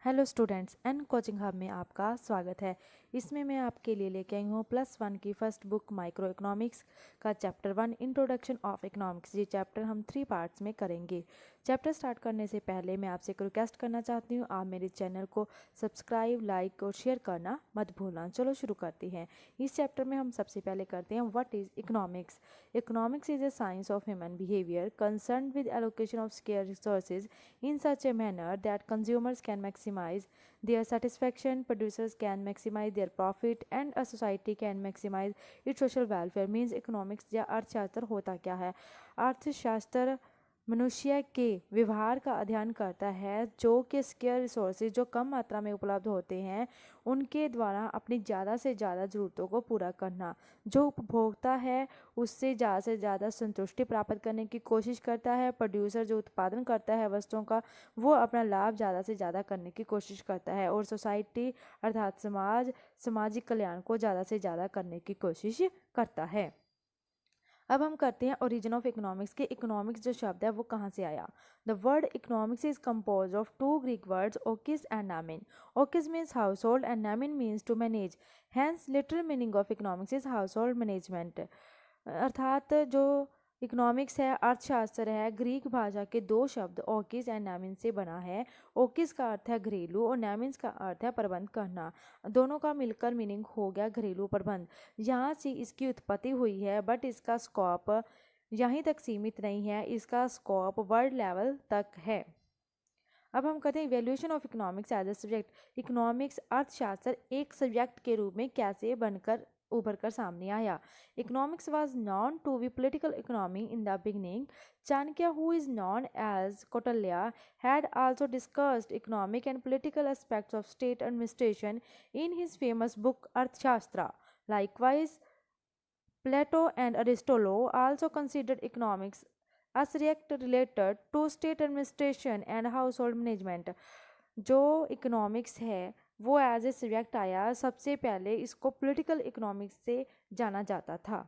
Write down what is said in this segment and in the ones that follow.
Hello students and coaching hub में आपका स्वागत है। इसमें मैं आपके लिए लेके आई हूँ +1 की फर्स्ट बुक माइक्रो इकोनॉमिक्स का चैप्टर 1 इंट्रोडक्शन ऑफ इकोनॉमिक्स। ये चैप्टर हम 3 पार्ट्स में करेंगे। चैप्टर स्टार्ट करने से पहले मैं आपसे एक रिक्वेस्ट करना चाहती हूँ, आप मेरे चैनल को सब्सक्राइब, लाइक और शेयर करना मत भूलना। चलो शुरू करते हैं। इस चैप्टर में हम सबसे पहले करते हैं what is economics. Economics is a science of human behaviour concern with allocation of square resources in such a manner that consumers can maximize their satisfaction, producers can maximize their profit, and a society can maximize its social welfare. Means economics या अर्थशास्त्र होता क्या है? अर्थशास्त्र मनुष्य के व्यवहार का अध्ययन करता है जो कि स्केयर रिसोर्सेज जो कम मात्रा में उपलब्ध होते हैं उनके द्वारा अपनी ज़्यादा से ज़्यादा ज़रूरतों को पूरा करना। जो उपभोक्ता है उससे ज़्यादा से ज़्यादा संतुष्टि प्राप्त करने की कोशिश करता है। प्रोड्यूसर जो उत्पादन करता है वस्तुओं का वो अपना लाभ ज़्यादा से ज़्यादा करने की कोशिश करता है। और सोसाइटी अर्थात समाज सामाजिक कल्याण को ज़्यादा से ज़्यादा करने की कोशिश करता है। अब हम करते हैं ओरिजिन ऑफ इकोनॉमिक्स के इकोनॉमिक्स जो शब्द है वो कहाँ से आया। The word economics is compose of 2 Greek words oikos and nemein. Oikos means household and nemein means to manage. Hence literal meaning of economics is household मैनेजमेंट। अर्थात जो इकोनॉमिक्स है अर्थशास्त्र है ग्रीक भाषा के 2 शब्द ओकिस एंड नामिन से बना है। ओकिस का अर्थ है घरेलू और नामिन्स का अर्थ है प्रबंध करना। दोनों का मिलकर मीनिंग हो गया घरेलू प्रबंध। यहाँ से इसकी उत्पत्ति हुई है बट इसका स्कोप यहीं तक सीमित नहीं है, इसका स्कोप वर्ल्ड लेवल तक है। अब हम कहते हैं evaluation of economics as a subject. Economics अर्थशास्त्र एक सब्जेक्ट के रूप में कैसे बनकर उभर कर सामने आया। Economics was known to be political economy in the beginning. Chanakya who is known as Kautilya had also discussed economic and political aspects of state administration in his famous book Arthashastra. Likewise, Plato and Aristotle also considered economics as related to state administration and household management. जो economics है वो as a subject आया, सबसे पहले इसको political economics से जाना जाता था।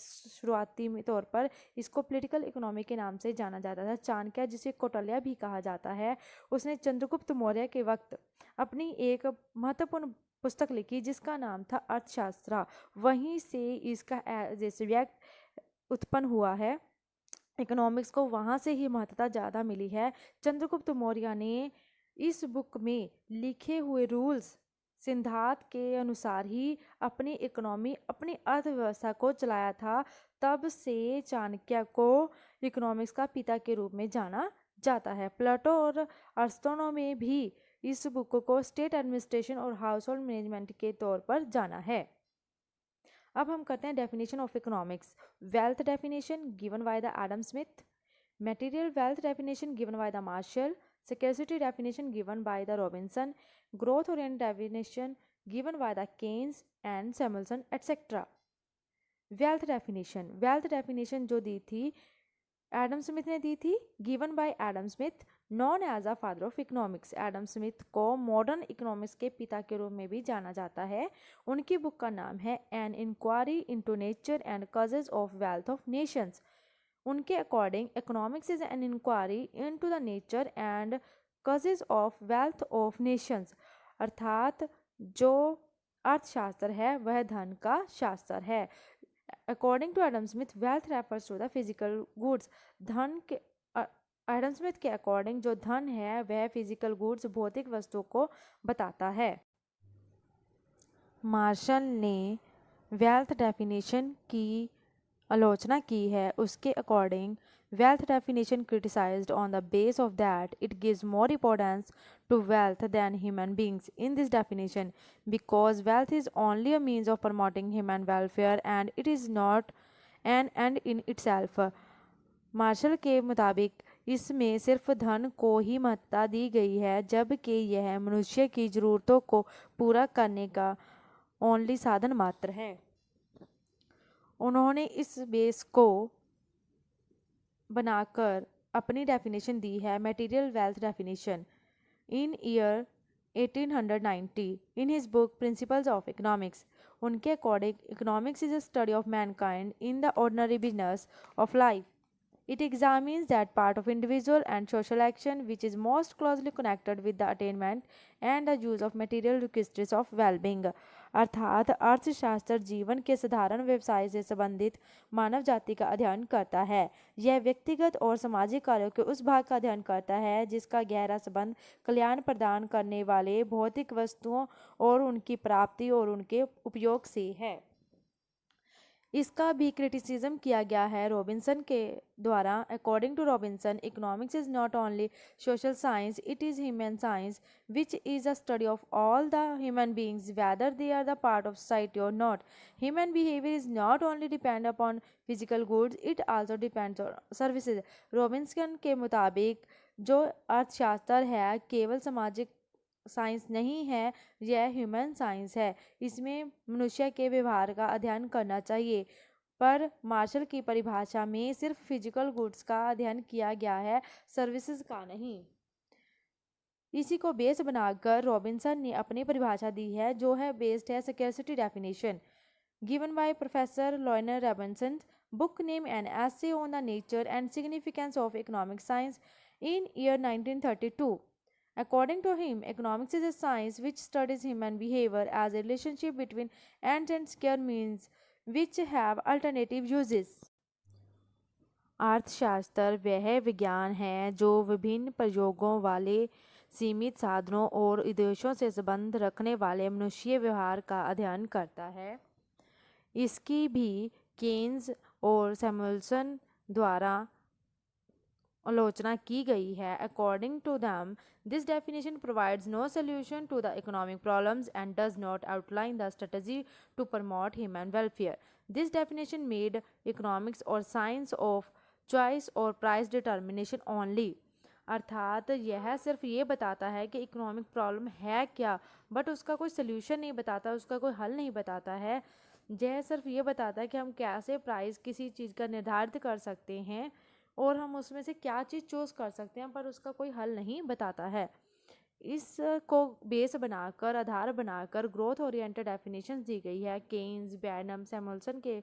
शुरुआती तौर पर इसको पॉलिटिकल इकोनॉमी के नाम से जाना जाता था। चाणक्य जिसे कौटिल्य भी कहा जाता है उसने चंद्रगुप्त मौर्य के वक्त अपनी एक महत्वपूर्ण पुस्तक लिखी जिसका नाम था अर्थशास्त्र। वहीं से इसका एज ए सब्जेक्ट उत्पन्न हुआ है। इकोनॉमिक्स को वहाँ से ही महत्वता ज़्यादा मिली है। चंद्रगुप्त मौर्य ने इस बुक में लिखे हुए रूल्स सिद्धांत के अनुसार ही अपनी इकोनॉमी अपनी अर्थव्यवस्था को चलाया था। तब से चाणक्य को इकोनॉमिक्स का पिता के रूप में जाना जाता है। प्लेटो और अरिस्टोटल में भी इस बुक को स्टेट एडमिनिस्ट्रेशन और हाउस होल्ड मैनेजमेंट के तौर पर जाना है। अब हम करते हैं definition of economics. Wealth definition given by the Adam Smith. Material wealth definition given by the Marshall. Scarcity definition given by the Robinson. Growth oriented definition given by the Keynes and Samuelson etc. Wealth definition जो दी थी Adam Smith ने दी थी, given by Adam Smith known as a father of economics. Adam Smith को modern economics के पिता के रूप में भी जाना जाता है। उनकी बुक का नाम है an inquiry into nature and causes of wealth of nations. उनके according economics is an inquiry into the nature and causes of wealth of nations. अर्थात जो अर्थशास्त्र है वह धन का शास्त्र है। According to Adam Smith wealth refers to the physical goods. धन के एडम स्मिथ के अकॉर्डिंग जो धन है वह फिजिकल गुड्स भौतिक वस्तुओं को बताता है। मार्शल ने वेल्थ डेफिनेशन की आलोचना की है। उसके according wealth definition criticised on the base of that it gives more importance to wealth than human beings in this definition because wealth is only a means of promoting human welfare and it is not an end in itself. Marshall के मुताबिक इसमें सिर्फ धन को ही महत्ता दी गई है जबकि यह मनुष्य की ज़रूरतों को पूरा करने का ओनली साधन मात्र है। उन्होंने इस बेस को बनाकर अपनी डेफिनेशन दी है material wealth definition in year 1890 in his book principles of economics. उनके according economics is a study of mankind in the ordinary business of life. It examines that part of individual and social action which is most closely connected with the attainment and the use of material requisites of well-being. अर्थात अर्थशास्त्र जीवन के साधारण व्यवसाय से संबंधित मानव जाति का अध्ययन करता है। यह व्यक्तिगत और सामाजिक कार्यों के उस भाग का अध्ययन करता है जिसका गहरा संबंध कल्याण प्रदान करने वाले भौतिक वस्तुओं और उनकी प्राप्ति और उनके उपयोग से है। इसका भी क्रिटिसिज्म किया गया है रॉबिन्सन के द्वारा। According to Robinson, economics is not only social science, it is human science which is a study of all the human beings whether they are the part of society or not. Human behavior is not only depend upon physical goods, it also depends on services. Robinson के मुताबिक जो अर्थशास्त्र है केवल सामाजिक science नहीं है, यह ह्यूमन साइंस है। इसमें मनुष्य के व्यवहार का अध्ययन करना चाहिए, पर मार्शल की परिभाषा में सिर्फ फिजिकल गुड्स का अध्ययन किया गया है, सर्विसेज का नहीं। इसी को बेस बनाकर रॉबिन्सन ने अपनी परिभाषा दी है जो है बेस्ड है scarcity definition given by professor Lionel Robinson, book name an essay on the nature and significance of economic science in year 1932. According to him, economics is a science which studies human behavior as a relationship between ends and square means which have alternative uses. अर्थशास्त्र वह विज्ञान है जो विभिन्न प्रयोगों वाले सीमित साधनों और उद्देश्यों से संबंध रखने वाले मनुष्य व्यवहार का अध्ययन करता है। इसकी भी केन्स और सैमुअल्सन द्वारा आलोचना की गई है। According to them, this definition provides no solution to the economic problems and does not outline the strategy to promote human welfare. This definition made economics or science of choice or price determination only. अर्थात यह सिर्फ ये बताता है कि economic problem है क्या, but उसका कोई सोल्यूशन नहीं बताता, उसका कोई हल नहीं बताता है। यह सिर्फ ये बताता है कि हम कैसे प्राइस किसी चीज़ का निर्धारित कर सकते हैं और हम उसमें से क्या चीज़ चूज़ कर सकते हैं, पर उसका कोई हल नहीं बताता है। इसको बेस बनाकर आधार बनाकर ग्रोथ ओरिएंटेड डेफिनेशन दी गई है केन्स, बैनम, सैमुअल्सन के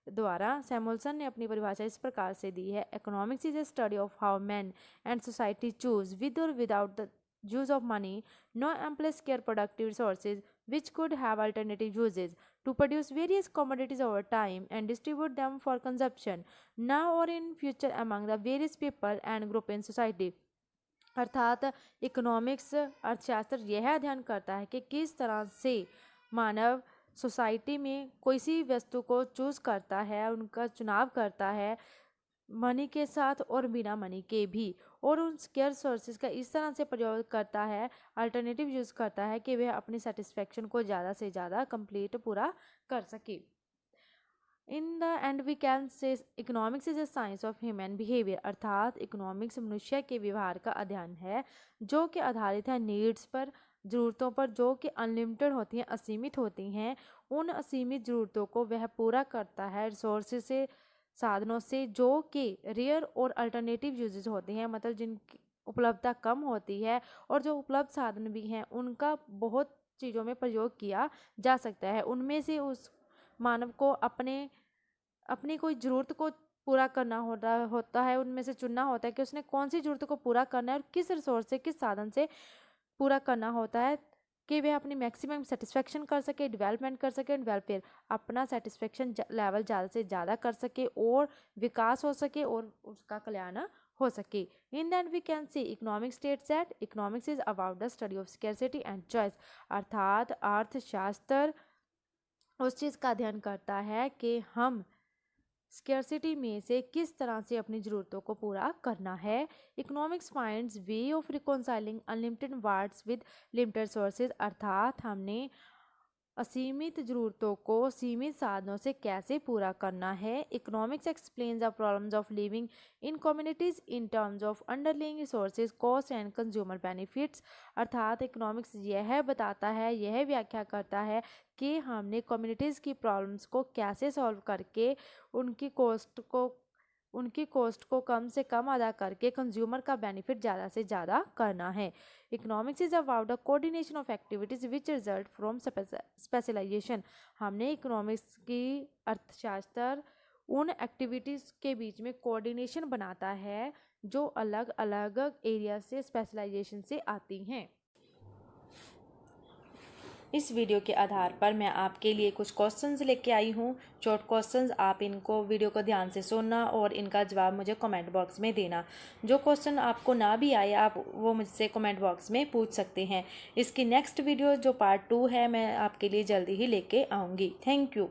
द्वारा। सैमुअल्सन ने अपनी परिभाषा इस प्रकार से दी है, economics is a study of how man and society choose with or without the use of money, no ample scarce productive resources which could have alternative uses, to produce various commodities over time and distribute them for consumption now or in future among the various people and group in society. अर्थात economics अर्थशास्त्र यह अध्ययन करता है कि किस तरह से मानव सोसाइटी में कोई सी वस्तु को चूज़ करता है, उनका चुनाव करता है मनी के साथ और बिना मनी के भी, और उन स्केर्स सोर्सेज का इस तरह से प्रयोग करता है, अल्टरनेटिव यूज़ करता है कि वह अपनी सेटिस्फेक्शन को ज़्यादा से ज़्यादा कंप्लीट पूरा कर सके। In the end we can say economics is a science of human behaviour, अर्थात इकोनॉमिक्स मनुष्य के व्यवहार का अध्ययन है जो कि आधारित है नीड्स पर, ज़रूरतों पर, जो कि अनलिमिटेड होती हैं, असीमित होती हैं। उन असीमित ज़रूरतों को वह पूरा करता है रिसोर्सेज से, साधनों से जो कि रेयर और अल्टरनेटिव यूजेस होते हैं, मतलब जिनकी उपलब्धता कम होती है और जो उपलब्ध साधन भी हैं उनका बहुत चीज़ों में प्रयोग किया जा सकता है। उनमें से उस मानव को अपनी कोई ज़रूरत को पूरा करना होता है, उनमें से चुनना होता है कि उसने कौन सी ज़रूरत को पूरा करना है और किस रिसोर्स से, किस साधन से पूरा करना होता है कि वह अपनी मैक्सिमम सेटिस्फेक्शन कर सके, डेवलपमेंट कर सके, वेलफेयर अपना सेटिस्फेक्शन लेवल ज़्यादा से ज़्यादा कर सके और विकास हो सके और उसका कल्याण हो सके। In that we can see economic states that economics is about the study of scarcity and choice, अर्थात अर्थशास्त्र उस चीज़ का अध्ययन करता है कि हम स्कैर्सिटी में से किस तरह से अपनी ज़रूरतों को पूरा करना है। Economics finds way of reconciling unlimited wants with limited sources, अर्थात हमने असीमित ज़रूरतों को सीमित साधनों से कैसे पूरा करना है। Economics explains the problems of living in communities in terms of underlying resources, cost and consumer benefits, अर्थात इकोनॉमिक्स यह बताता है, यह व्याख्या करता है कि हमने कम्युनिटीज़ की प्रॉब्लम्स को कैसे सॉल्व करके उनकी कॉस्ट को कम से कम अदा करके कंज्यूमर का बेनिफिट ज़्यादा से ज़्यादा करना है। Economics is about the coordination of activities which result from specialisation, हमने इकोनॉमिक्स की अर्थशास्त्र उन एक्टिविटीज़ के बीच में कोऑर्डिनेशन बनाता है जो अलग अलग एरिया से स्पेशलाइजेशन से आती हैं। इस वीडियो के आधार पर मैं आपके लिए कुछ क्वेश्चंस लेके आई हूँ। शॉर्ट क्वेश्चंस, आप इनको वीडियो को ध्यान से सुनना और इनका जवाब मुझे कमेंट बॉक्स में देना। जो क्वेश्चन आपको ना भी आए आप वो मुझसे कमेंट बॉक्स में पूछ सकते हैं। इसकी नेक्स्ट वीडियो जो पार्ट 2 है मैं आपके लिए जल्दी ही लेके आऊँगी। Thank you.